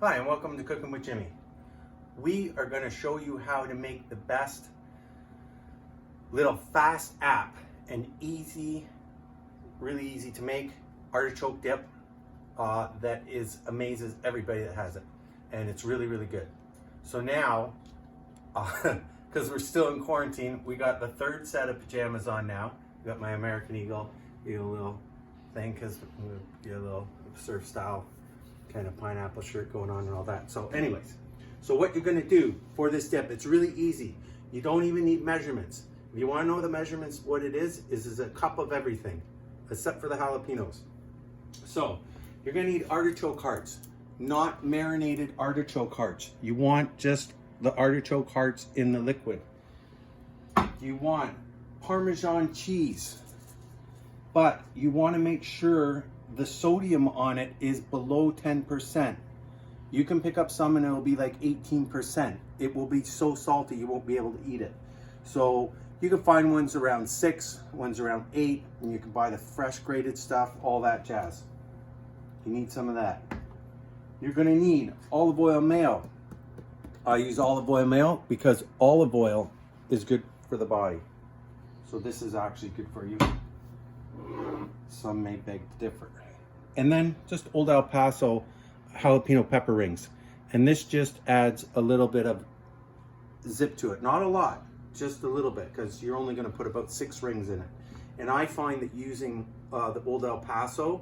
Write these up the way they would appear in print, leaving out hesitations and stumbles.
Hi, and welcome to Cooking with Jimmy. We are going to show you how to make the best little fast app and easy, really easy to make artichoke dip that amazes everybody that has it. And it's really, really good. So now, because we're still in quarantine, we got the third set of pajamas on now. We got my American Eagle, a little thing because we get a little surf style kind of pineapple shirt going on and all that. So anyways, so what you're going to do for this dip, it's really easy. You don't even need measurements. If you want to know the measurements, what it is a cup of everything except for the jalapenos. So you're going to need artichoke hearts, not marinated artichoke hearts. You want just the artichoke hearts in the liquid. You want Parmesan cheese, but you want to make sure the sodium on it is below 10%. You can pick up some and it'll be like 18%. It will be so salty you won't be able to eat it. So you can find ones around 6, ones around 8, and you can buy the fresh grated stuff, all that jazz. You need some of that. You're gonna need olive oil mayo. I use olive oil mayo because olive oil is good for the body. So this is actually good for you. Some may beg to differ. And then just Old El Paso jalapeno pepper rings. And this just adds a little bit of zip to it. Not a lot, just a little bit, because you're only going to put about 6 rings in it. And I find that using the Old El Paso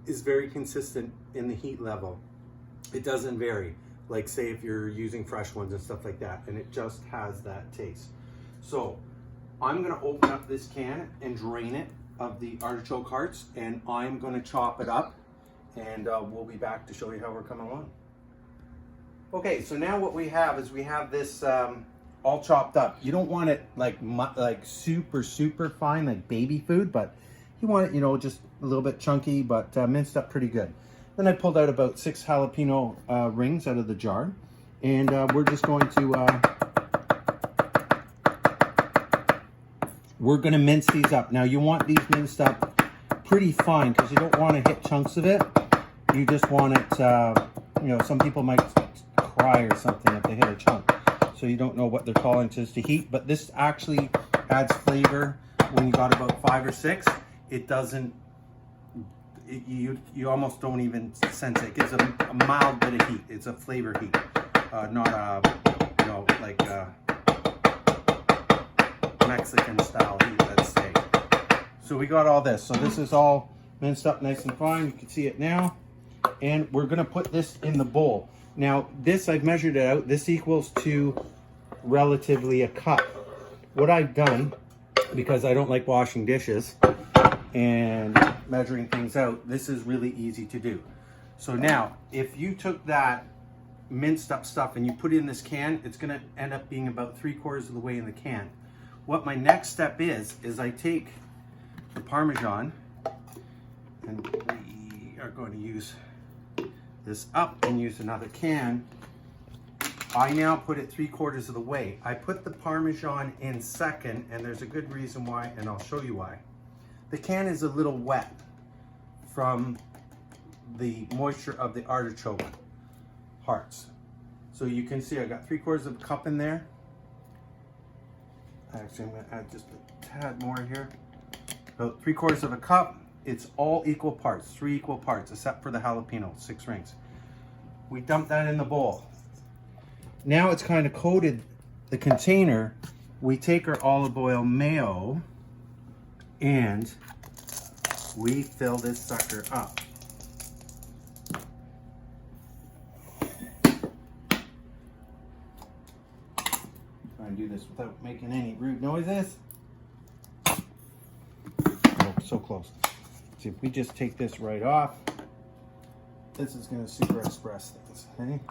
is very consistent in the heat level. It doesn't vary, like say if you're using fresh ones and stuff like that, and it just has that taste. So I'm going to open up this can and drain it of the artichoke hearts, and I'm going to chop it up, and we'll be back to show you how we're coming along. Okay, so now what we have is we have this all chopped up. You don't want it like super fine, like baby food, but you want it, you know, just a little bit chunky, but minced up pretty good. Then I pulled out about 6 jalapeno rings out of the jar, and we're just going to we're going to mince these up. Now you want these minced up pretty fine because you don't want to hit chunks of it. You just want it, you know, some people might cry or something if they hit a chunk. So you don't know what they're tolerances to heat, but this actually adds flavor when you got about 5 or 6. It doesn't, you almost don't even sense it. It gives a mild bit of heat. It's a flavor heat, not a, you know, like Mexican style heat, let's say. So we got all this. So this is all minced up nice and fine. You can see it now. And we're gonna put this in the bowl. Now this, I've measured it out. This equals to relatively a cup. What I've done, because I don't like washing dishes and measuring things out, this is really easy to do. So now, if you took that minced up stuff and you put it in this can, it's gonna end up being about 3/4 of the way in the can. What my next step is I take the Parmesan, and we are going to use this up and use another can. I now put it 3/4 of the way. I put the Parmesan in second, and there's a good reason why, and I'll show you why. The can is a little wet from the moisture of the artichoke hearts. So you can see I got 3/4 of a cup in there. Actually, I'm going to add just a tad more here. About 3/4 of a cup. It's all equal parts, 3 equal parts, except for the jalapeno, 6 rings. We dump that in the bowl. Now it's kind of coated the container. We take our olive oil mayo and we fill this sucker up. And do this without making any rude noises. Oh, so close. See, if we just take this right off, this is going to super express things, okay?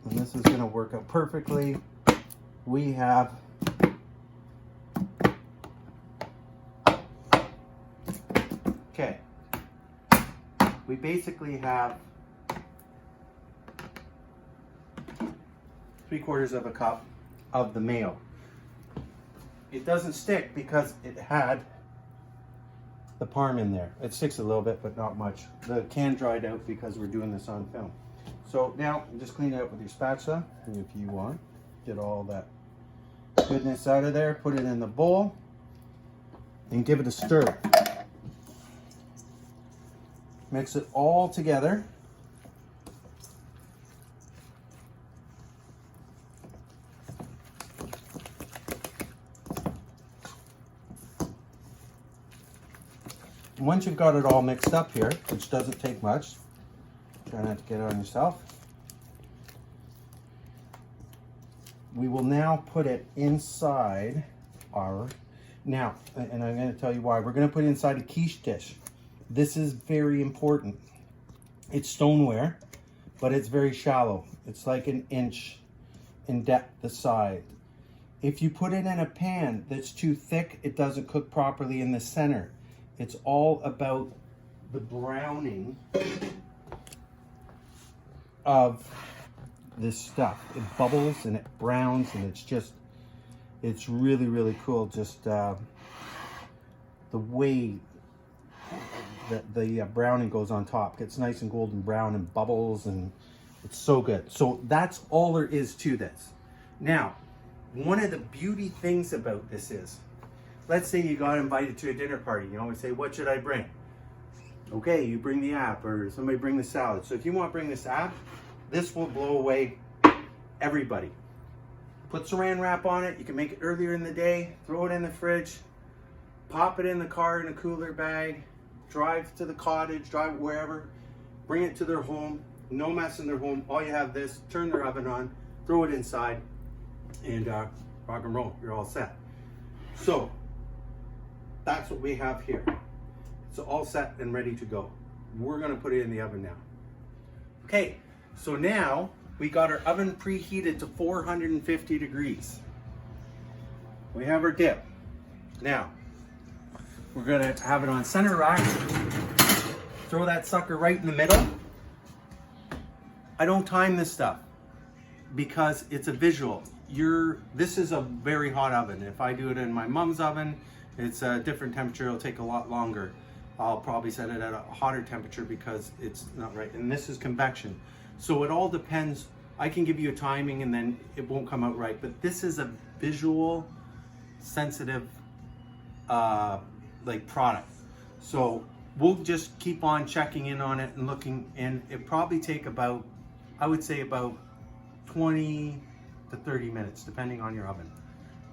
And this is going to work out perfectly. We have okay. We basically have 3/4 of a cup of the mayo. It doesn't stick because it had the parm in there. It sticks a little bit, but not much. The can dried out because we're doing this on film. So now just clean it up with your spatula, and if you want, get all that goodness out of there, put it in the bowl, and give it a stir. Mix it all together. Once you've got it all mixed up here, which doesn't take much, try not to get it on yourself, we will now put it inside our, now, and I'm going to tell you why. We're going to put it inside a quiche dish. This is very important. It's stoneware, but it's very shallow. It's like an inch in depth, the side. If you put it in a pan that's too thick, it doesn't cook properly in the center. It's all about the browning of this stuff. It bubbles and it browns, and it's just, it's really, really cool. Just the way that the browning goes on top. Gets nice and golden brown and bubbles, and it's so good. So that's all there is to this. Now, one of the beauty things about this is, let's say you got invited to a dinner party. You always say, what should I bring? Okay, you bring the app, or somebody bring the salad. So if you want to bring this app, this will blow away everybody. Put saran wrap on it. You can make it earlier in the day, throw it in the fridge, pop it in the car in a cooler bag, drive to the cottage, drive wherever, bring it to their home, no mess in their home. All you have this, turn their oven on, throw it inside, and rock and roll. You're all set. So that's what we have here. It's all set and ready to go. We're gonna put it in the oven now. Okay, so now we got our oven preheated to 450 degrees. We have our dip. Now, we're gonna have it on center rack. Throw that sucker right in the middle. I don't time this stuff because it's a visual. This is a very hot oven. If I do it in my mom's oven, it's a different temperature. It'll take a lot longer. I'll probably set it at a hotter temperature because it's not right. And this is convection. So it all depends. I can give you a timing and then it won't come out right. But this is a visual sensitive like product. So we'll just keep on checking in on it and looking, and it probably take about, I would say about 20 to 30 minutes, depending on your oven.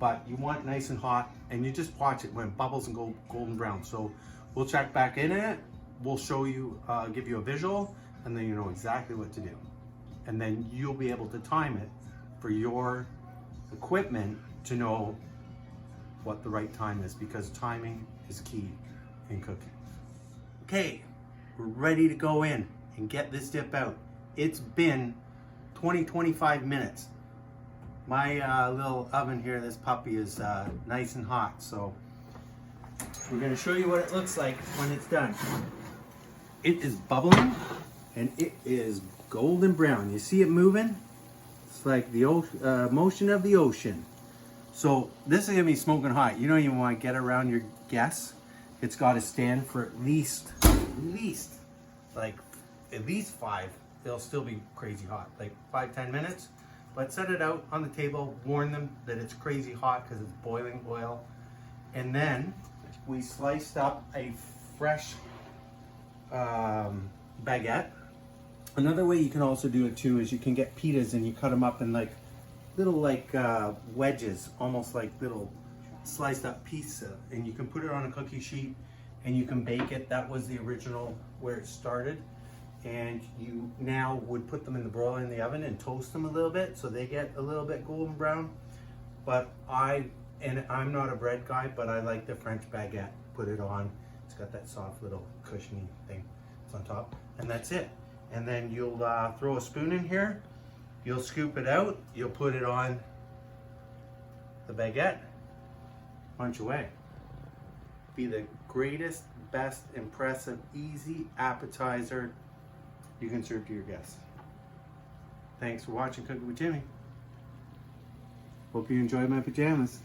But you want nice and hot, and you just watch it when it bubbles and go golden brown. So we'll check back in it. We'll show you, give you a visual, and then you know exactly what to do. And then you'll be able to time it for your equipment to know what the right time is, because timing is key in cooking. Okay, we're ready to go in and get this dip out. It's been 20-25 minutes. My little oven here, this puppy, is nice and hot. So we're gonna show you what it looks like when it's done. It is bubbling and it is golden brown. You see it moving? It's like the motion of the ocean. So this is gonna be smoking hot. You don't even want to get around your guests. It's got to stand for at least 5. It'll still be crazy hot, like 5-10 minutes. But set it out on the table, warn them that it's crazy hot because it's boiling oil. And then we sliced up a fresh baguette. Another way you can also do it too is you can get pitas and you cut them up in like little wedges, almost like little sliced up pizza, and you can put it on a cookie sheet and you can bake it. That was the original where it started. And you now would put them in the broiler in the oven and toast them a little bit so they get a little bit golden brown. But I'm not a bread guy, but I like the French baguette. Put it on. It's got that soft little cushiony thing. It's on top, and that's it. And then you'll throw a spoon in here. You'll scoop it out. You'll put it on the baguette. Punch away. Be the greatest, best, impressive, easy appetizer you can serve to your guests. Thanks for watching Cooking with Jimmy. Hope you enjoy my pajamas.